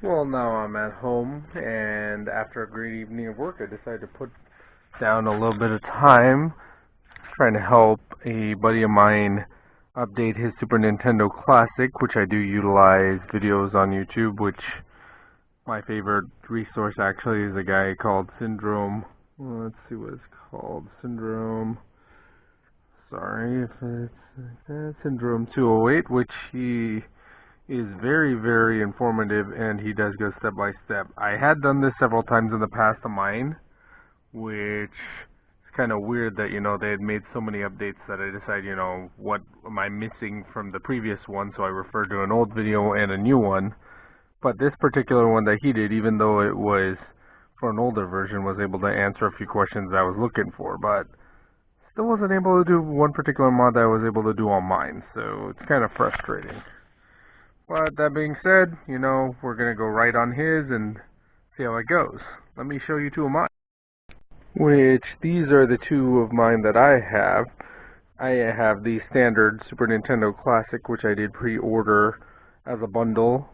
Well, now I'm at home, and after a great evening of work, I decided to put down a little bit of time trying to help a buddy of mine update his Super Nintendo Classic, which I do utilize videos on YouTube, which my favorite resource actually is a guy called Syndrome. Let's see what it's called. Sorry if it's Syndrome 208, which he is very, very informative, and he does go step by step. I had done this several times in the past of mine, which is kind of weird that, they had made so many updates that I decided, what am I missing from the previous one, so I referred to an old video and a new one. But this particular one that he did, even though it was for an older version, was able to answer a few questions I was looking for, but still wasn't able to do one particular mod that I was able to do on mine, so it's kind of frustrating. But that being said, we're going to go right on his and see how it goes. Let me show you two of mine. Which, these are the two of mine that I have. I have the standard Super Nintendo Classic, which I did pre-order as a bundle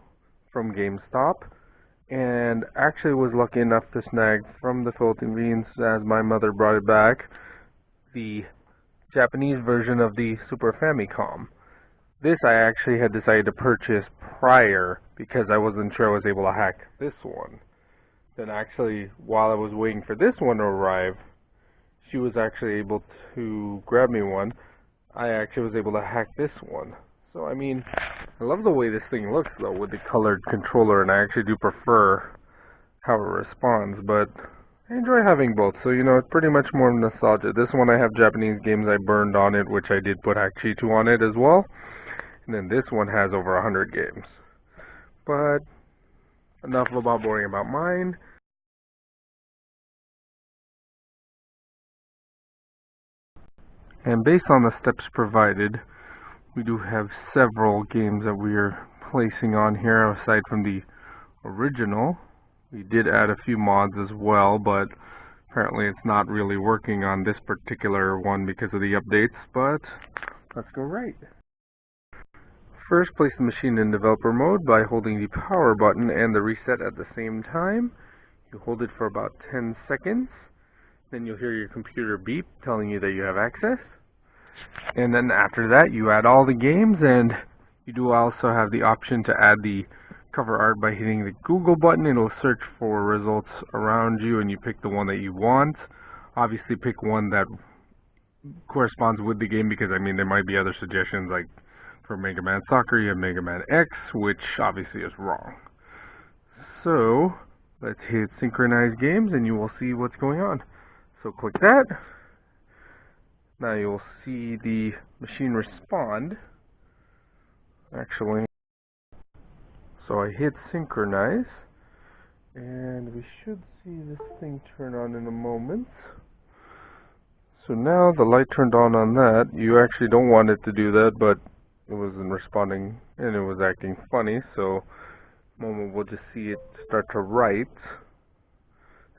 from GameStop. And actually was lucky enough to snag from the Philippines, as my mother brought it back, the Japanese version of the Super Famicom. This I actually had decided to purchase prior because I wasn't sure I was able to hack this one. Then actually, while I was waiting for this one to arrive, she was actually able to grab me one. I actually was able to hack this one. So, I mean, I love the way this thing looks, though, with the colored controller, and I actually do prefer how it responds, but I enjoy having both, so, it's pretty much more nostalgia. This one I have Japanese games I burned on it, which I did put Hachitu on it as well. And then this one has over 100 games. But enough about boring about mine. And based on the steps provided, we do have several games that we are placing on here aside from the original. We did add a few mods as well, but apparently it's not really working on this particular one because of the updates, but let's go right. First, place the machine in developer mode by holding the power button and the reset at the same time. You hold it for about 10 seconds. Then you'll hear your computer beep telling you that you have access. And then after that, you add all the games, and you do also have the option to add the cover art by hitting the Google button. It'll search for results around you, and you pick the one that you want. Obviously, pick one that corresponds with the game, because, there might be other suggestions, like for Mega Man Soccer, you have Mega Man X, which obviously is wrong. So, let's hit Synchronize Games, and you will see what's going on. So click that. Now you'll see the machine respond. Actually, so I hit synchronize, and we should see this thing turn on in a moment. So now the light turned on that. You actually don't want it to do that, but it wasn't responding and it was acting funny, so moment we'll just see it start to write.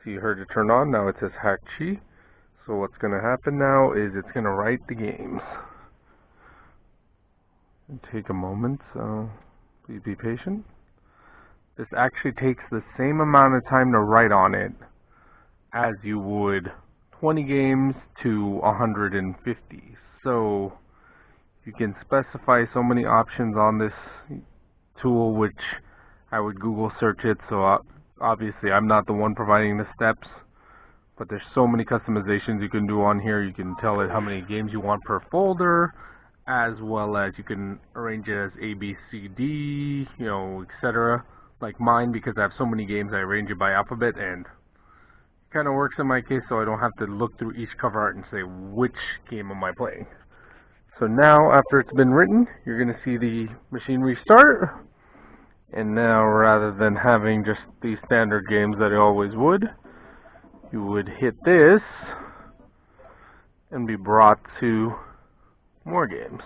So you heard it turn on. Now it says Hakchi. So what's going to happen now is it's going to write the games. And take a moment, so please be patient. This actually takes the same amount of time to write on it as you would 20 games to 150. So you can specify so many options on this tool, which I would Google search it. So obviously I'm not the one providing the steps, but there's so many customizations you can do on here. You can tell it how many games you want per folder, as well as you can arrange it as A, B, C, D, etc. Like mine, because I have so many games, I arrange it by alphabet, and it kind of works in my case, so I don't have to look through each cover art and say, which game am I playing? So now, after it's been written, you're going to see the machine restart. And now, rather than having just the standard games that it always would, you would hit this and be brought to more games,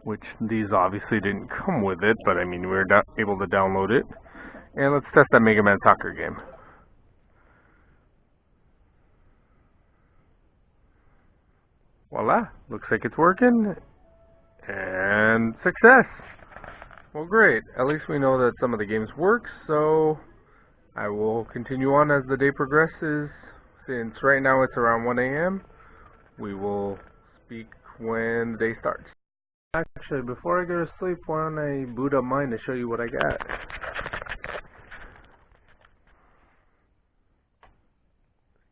which these obviously didn't come with it, but we were able to download it. And let's test that Mega Man Soccer game. Voila, looks like it's working, and success! Well, great. At least we know that some of the games work, so I will continue on as the day progresses. Since right now it's around 1 a.m., we will speak when the day starts. Actually, before I go to sleep, why don't I boot up mine to show you what I got?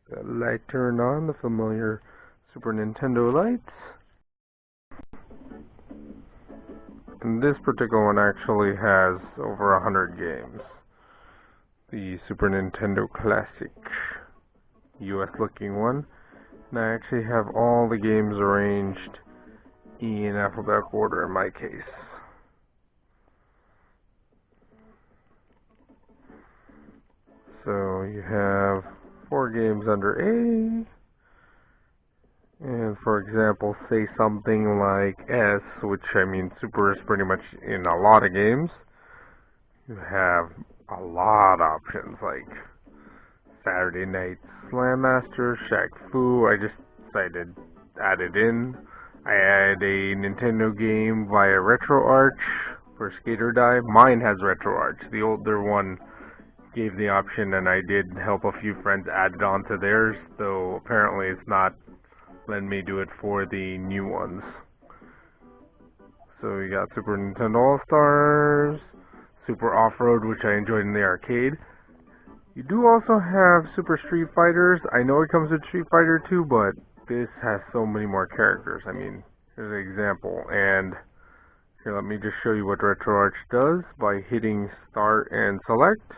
The light turned on, the familiar Super Nintendo lights. And this particular one actually has over 100 games. The Super Nintendo Classic US looking one. And I actually have all the games arranged in alphabetical order in my case. So you have 4 games under A. And for example, say something like S, which I mean Super is pretty much in a lot of games. You have a lot of options like Saturday Night Slam Master, Shaq Fu. I just decided added in. I added a Nintendo game via Retroarch for Skate or Die. Mine has Retroarch. The older one gave the option, and I did help a few friends add it onto theirs, though apparently it's not letting me do it for the new ones. So we got Super Nintendo All-Stars, Super Off-Road, which I enjoyed in the arcade. You do also have Super Street Fighters. I know it comes with Street Fighter 2, but this has so many more characters. I mean, here's an example, and here, let me just show you what RetroArch does by hitting Start and Select.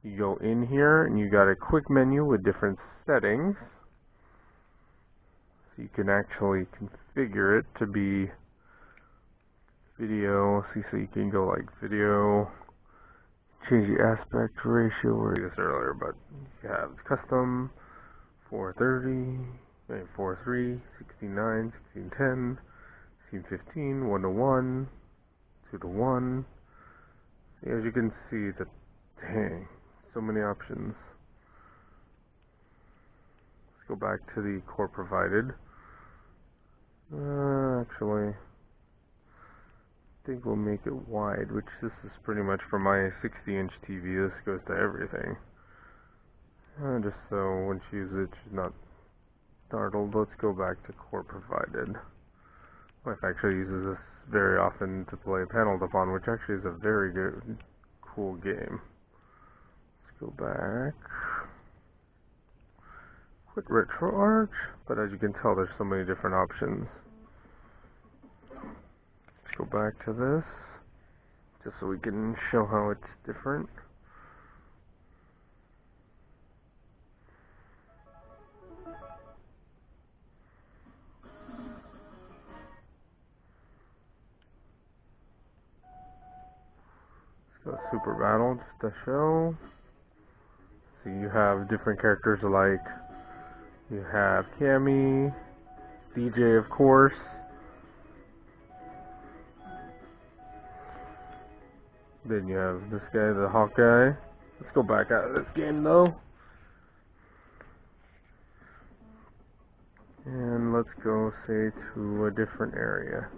You go in here, and you got a quick menu with different settings. So you can actually configure it to be video. See, so you can go like video, change the aspect ratio. We did this earlier, but you have custom 430, 4:3, 69, 16:10, 16:15, 1:1, 2:1. As you can see, that dang, so many options. Let's go back to the core provided. Actually, I think we'll make it wide, which this is pretty much for my 60-inch TV. This goes to everything. Just so when she uses it, she's not startled. Let's go back to core provided. My wife actually uses this very often to play Paneled Upon, which actually is a very good, cool game. Let's go back. Quit RetroArch, but as you can tell, there's so many different options. Let's go back to this, just so we can show how it's different. Let's go Super Battle, just to show. So you have different characters like, you have Cammy, DJ of course, then you have this guy, the Hawkeye. Let's go back out of this game though. And let's go, say, to a different area.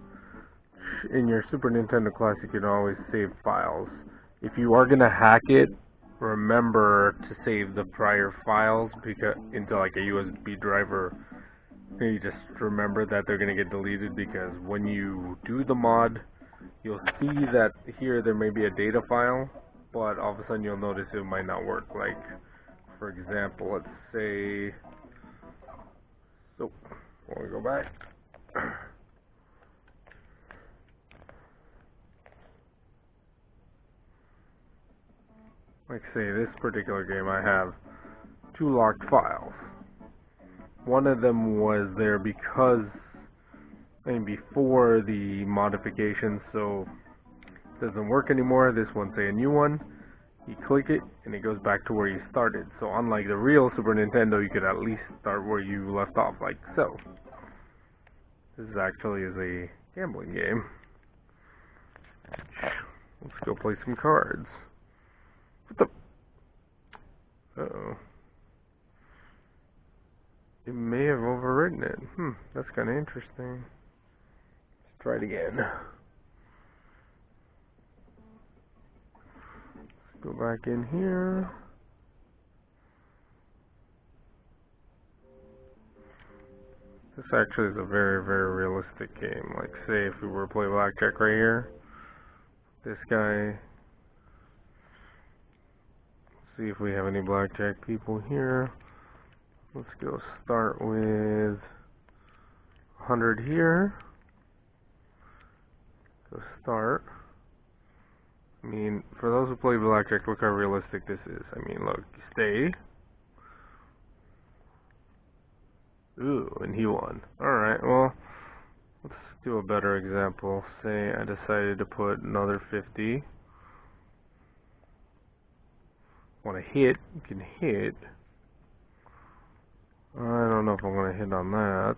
In your Super Nintendo Classic, you can always save files. If you are going to hack it, remember to save the prior files into like a USB drive, or you just remember that they're going to get deleted, because when you do the mod, you'll see that here there may be a data file, but all of a sudden you'll notice it might not work. Like, for example, let's say, so, when we go back, like say this particular game, I have 2 locked files. One of them was there because, I mean, before the modification, so it doesn't work anymore. This one's a new one. You click it, and it goes back to where you started. So unlike the real Super Nintendo, you could at least start where you left off, like so. This is actually is a gambling game. Let's go play some cards. What the? Uh-oh. It may have overwritten it. That's kind of interesting. Let's try it again. Go back in here. This actually is a very, very realistic game. Like, say if we were to play blackjack right here, this guy, see if we have any blackjack people here. Let's go start with 100 here. Go start. I mean, for those who play blackjack, look how realistic this is. I mean, look, stay. Ooh, and he won. Alright, well, let's do a better example. Say I decided to put another 50. Want to hit? You can hit. I don't know if I'm going to hit on that.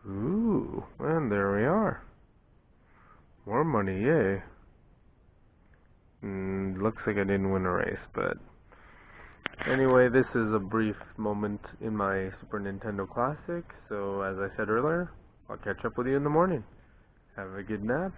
Ooh, and there we are. More money, yay. Looks like I didn't win a race, but anyway, this is a brief moment in my Super Nintendo Classic, so as I said earlier, I'll catch up with you in the morning. Have a good nap.